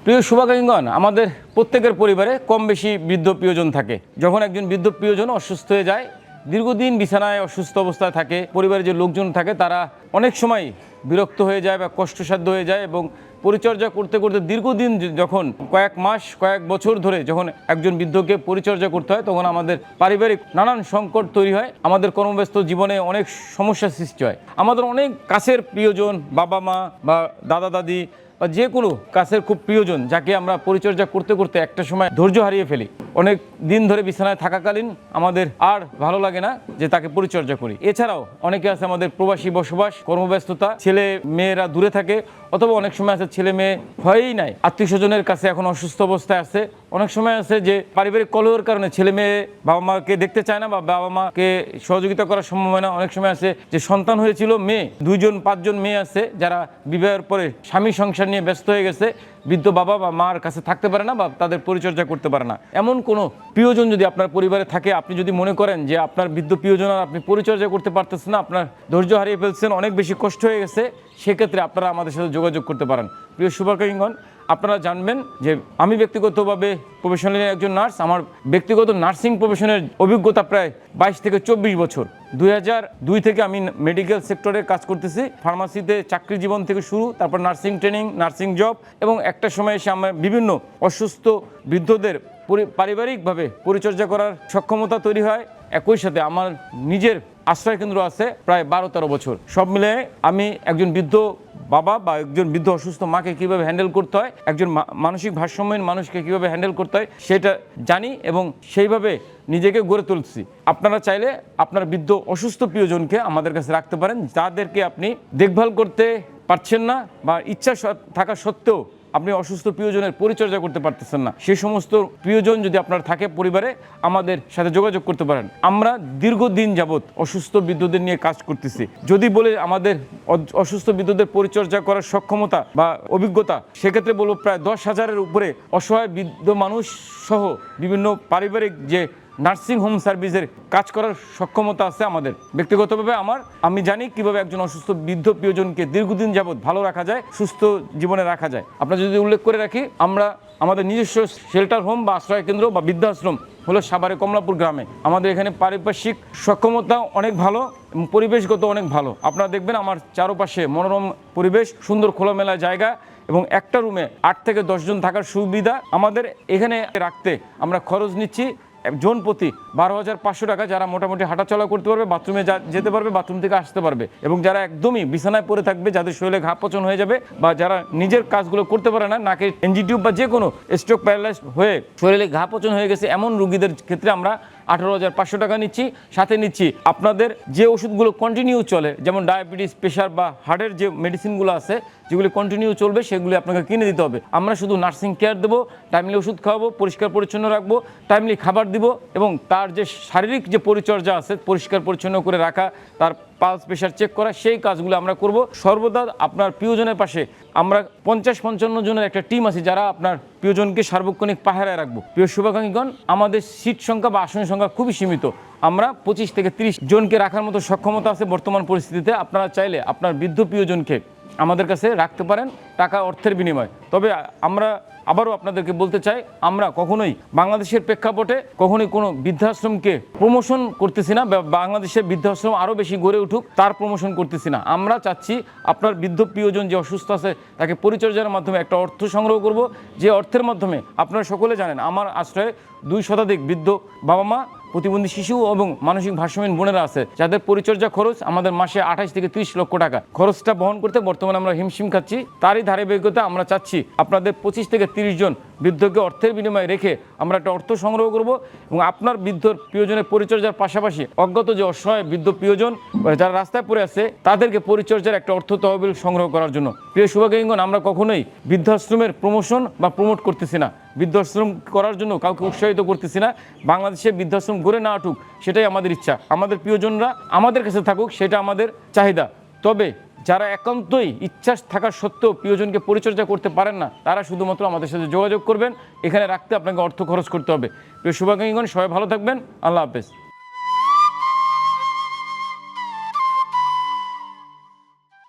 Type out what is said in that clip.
প্রিয় শুভাকাঙ্ক্ষীগণ, আমাদের প্রত্যেকের পরিবারে কম বেশি বৃদ্ধ প্রিয়জন থাকে। যখন একজন বৃদ্ধ প্রিয়জন অসুস্থ হয়ে যায়, দীর্ঘদিন বিছানায় অসুস্থ অবস্থায় থাকে, পরিবারের যে লোকজন থাকে তারা অনেক সময় বিরক্ত হয়ে যায় বা কষ্টসাধ্য হয়ে যায় এবং পরিচর্যা করতে করতে দীর্ঘদিন যখন কয়েক মাস কয়েক বছর ধরে যখন একজন বৃদ্ধকে পরিচর্যা করতে হয়, তখন আমাদের পারিবারিক নানান সংকট তৈরি হয়। আমাদের কর্মব্যস্ত জীবনে অনেক সমস্যার সৃষ্টি হয়। আমাদের অনেক কাছের প্রিয়জন, বাবা মা বা দাদা দাদি বা যে কোনো কাছের খুব প্রিয়জন, যাকে আমরা পরিচর্যা করতে করতে একটা সময় ধৈর্য হারিয়ে ফেলি। অনেক দিন ধরে বিছানায় থাকাকালীন আমাদের আর ভালো লাগে না যে তাকে পরিচর্যা করি। এছাড়াও অনেকে আছে আমাদের প্রবাসী বসবাস, কর্মব্যস্ততা, ছেলে মেয়েরা দূরে থাকে, অথবা অনেক সময় আছে ছেলে মেয়ে হয়েই নাই, আত্মীয় স্বজনের কাছে এখন অসুস্থ অবস্থায় আছে। অনেক সময় আছে যে পারিবারিক কলহের কারণে ছেলে মেয়ে বাবা মাকে দেখতে চায় না বা বাবা মাকে সহযোগিতা করা সম্ভব হয় না। অনেক সময় আছে যে সন্তান হয়েছিল মেয়ে, 2জন 5জন মেয়ে আছে যারা বিবাহের পরে স্বামী সংসার নিয়ে ব্যস্ত হয়ে গেছে, বৃদ্ধ বাবা বা মার কাছে থাকতে পারে না বা তাদের পরিচর্যা করতে পারে না। এমন কোনো প্রিয়জন যদি আপনার পরিবারে থাকে, আপনি যদি মনে করেন যে আপনার বৃদ্ধ প্রিয়জন আর আপনি পরিচর্যা করতে পারতেছেন না, আপনার ধৈর্য হারিয়ে ফেলছেন, অনেক বেশি কষ্ট হয়ে গেছে, সেক্ষেত্রে আপনারা আমাদের সাথে যোগাযোগ করতে পারেন। প্রিয় শুভাকাঙ্ক্ষীগণ, আপনারা জানবেন যে আমি ব্যক্তিগতভাবে প্রফেশনালি একজন নার্স। আমার ব্যক্তিগত নার্সিং প্রফেশনের অভিজ্ঞতা প্রায় 22 থেকে 24 বছর। 2002 থেকে আমি মেডিকেল সেক্টরে কাজ করতেছি। ফার্মাসিতে চাকরি জীবন থেকে শুরু, তারপর নার্সিং ট্রেনিং, নার্সিং জব, এবং একটা সময় এসে আমার বিভিন্ন অসুস্থ বৃদ্ধদের পারিবারিকভাবে পরিচর্যা করার সক্ষমতা তৈরি হয়। একই সাথে আমার নিজের আশ্রয় কেন্দ্র আছে প্রায় 12-13 বছর। সব মিলে আমি একজন বৃদ্ধ বাবা বা একজন বৃদ্ধ অসুস্থ মাকে কীভাবে হ্যান্ডেল করতে হয়, একজন মানসিক ভারসাম্যহীন মানুষকে কীভাবে হ্যান্ডেল করতে হয় সেটা জানি এবং সেইভাবে নিজেকে গড়ে তুলছি। আপনারা চাইলে আপনার বৃদ্ধ অসুস্থ প্রিয়জনকে আমাদের কাছে রাখতে পারেন, যাদেরকে আপনি দেখভাল করতে পারছেন না বা ইচ্ছা থাকা সত্ত্বেও আপনি অসুস্থ প্রিয়জনের পরিচর্যা করতে পারতেছেন না। সেই সমস্ত প্রিয়জন যদি আপনার থাকে পরিবারে, আমাদের সাথে যোগাযোগ করতে পারেন। আমরা দীর্ঘদিন যাবৎ অসুস্থ বৃদ্ধদের নিয়ে কাজ করতেছি। যদি বলে আমাদের অসুস্থ বৃদ্ধদের পরিচর্যা করার সক্ষমতা বা অভিজ্ঞতা, সেক্ষেত্রে বলবো প্রায় 10,000-এর উপরে অসহায় বৃদ্ধ মানুষ সহ বিভিন্ন পারিবারিক যে নার্সিং হোম সার্ভিসের কাজ করার সক্ষমতা আছে আমাদের। ব্যক্তিগতভাবে আমি জানি কিভাবে একজন অসুস্থ বৃদ্ধ প্রিয়জনকে দীর্ঘদিন যাবৎ ভালো রাখা যায়, সুস্থ জীবনে রাখা যায়। আপনারা যদি উল্লেখ করে রাখি, আমাদের নিজস্ব শেল্টার হোম বা আশ্রয় কেন্দ্র বা বৃদ্ধাশ্রম হলো সাভারে কমলাপুর গ্রামে। আমাদের এখানে পারিপার্শ্বিক সক্ষমতা অনেক ভালো, পরিবেশগত অনেক ভালো। আপনারা দেখবেন আমার চারপাশে মনোরম পরিবেশ, সুন্দর খোলামেলা জায়গা এবং একটা রুমে 8 থেকে 10 জন থাকার সুবিধা। আমাদের এখানে রাখতে আমরা খরচ নিচ্ছি জন প্রতি 12,500 টাকা। যারা মোটামুটি হাঁটাচলা করতে পারবে, বাথরুমে যেতে পারবে, বাথরুম থেকে আসতে পারবে, এবং যারা একদমই বিছানায় পড়ে থাকবে, যাদের শরীরে ঘা পচন হয়ে যাবে বা যারা নিজের কাজগুলো করতে পারে না, নাকে এনজিটিউব বা যে কোনো স্ট্রোক প্যারালাইজড হয়ে শরীরে ঘা পচন হয়ে গেছে, এমন রোগীদের ক্ষেত্রে আমরা 18,500 টাকা নিচ্ছি। সাথে নিচ্ছি আপনাদের যে ওষুধগুলো কন্টিনিউ চলে, যেমন ডায়াবেটিস, প্রেশার বা হার্টের যে মেডিসিনগুলো আছে যেগুলি কন্টিনিউ চলবে, সেগুলি আপনাকে কিনে দিতে হবে। আমরা শুধু নার্সিং কেয়ার দেবো, টাইমলি ওষুধ খাওয়াবো, পরিষ্কার পরিচ্ছন্ন রাখবো, টাইমলি খাবার দিব, এবং তার যে শারীরিক যে পরিচর্যা আছে, পরিষ্কার পরিচ্ছন্ন করে রাখা, তার পালস প্রেশার চেক করা, সেই কাজগুলো আমরা করব। সর্বদা আপনার প্রিয়জনের পাশে আমরা 50-55 জনের একটা টিম আছে, যারা আপনার প্রিয়জনকে সার্বক্ষণিক পাহারায় রাখবো। প্রিয় শুভাকাঙ্ক্ষীগণ, আমাদের সিট সংখ্যা বা আসন সংখ্যা খুবই সীমিত। আমরা 25 থেকে 30 জনকে রাখার মতো সক্ষমতা আছে বর্তমান পরিস্থিতিতে। আপনারা চাইলে আপনার বৃদ্ধ প্রিয়জনকে আমাদের কাছে রাখতে পারেন টাকা অর্থের বিনিময়ে। তবে আমরা আবারও আপনাদেরকে বলতে চাই, আমরা কখনোই বাংলাদেশের প্রেক্ষাপটে কখনোই কোনো বৃদ্ধাশ্রমকে প্রমোশন করতেছি না। বাংলাদেশের বৃদ্ধাশ্রম আরও বেশি গড়ে উঠুক, তার প্রমোশন করতেছি না। আমরা চাচ্ছি আপনার বৃদ্ধ প্রিয়জন যে অসুস্থ আছে, তাকে পরিচর্যার মাধ্যমে একটা অর্থ সংগ্রহ করব, যে অর্থের মাধ্যমে আপনারা সকলে জানেন আমার আশ্রয়ে 2 শতাধিক বৃদ্ধ বাবা মা, প্রতিবন্ধী শিশু এবং মানসিক ভারসাম্যহীন বোনেরা আছে, যাদের পরিচর্যা খরচ আমাদের মাসে 28 থেকে 30 লক্ষ টাকা। খরচটা বহন করতে বর্তমানে আমরা হিমশিম খাচ্ছি। তারই ধারাবাহিকতা আমরা চাচ্ছি আপনাদের 25 থেকে 30 জন বৃদ্ধকে অর্থের বিনিময়ে রেখে আমরা একটা অর্থ সংগ্রহ করব, এবং আপনার বৃদ্ধ প্রিয়জনের পরিচর্যার পাশাপাশি অজ্ঞাত যে অসহায় বৃদ্ধ প্রিয়জন যারা রাস্তায় পড়ে আছে, তাদেরকে পরিচর্যার একটা অর্থ তহবিল সংগ্রহ করার জন্য। প্রিয় শুভাকাঙ্ক্ষীগণ, আমরা কখনোই বৃদ্ধাশ্রমের প্রমোশন বা প্রমোট করতেছি না, বৃদ্ধাশ্রম করার জন্য কাউকে উৎসাহিত করতেছি না। বাংলাদেশে বৃদ্ধাশ্রম গড়ে না উঠুক, সেটাই আমাদের ইচ্ছা। আমাদের প্রিয়জনরা আমাদের কাছে থাকুক, সেটা আমাদের চাহিদা। তবে যারা একান্তই ইচ্ছা থাকা সত্ত্বেও প্রিয়জনকে পরিচর্যা করতে পারেন না, তারা শুধুমাত্র আমাদের সাথে যোগাযোগ করবেন। এখানে রাখতে আপনাকে অর্থ খরচ করতে হবে। প্রিয় শুভাকাঙ্ক্ষীগণ, সবাই ভালো থাকবেন। আল্লাহ হাফেজ।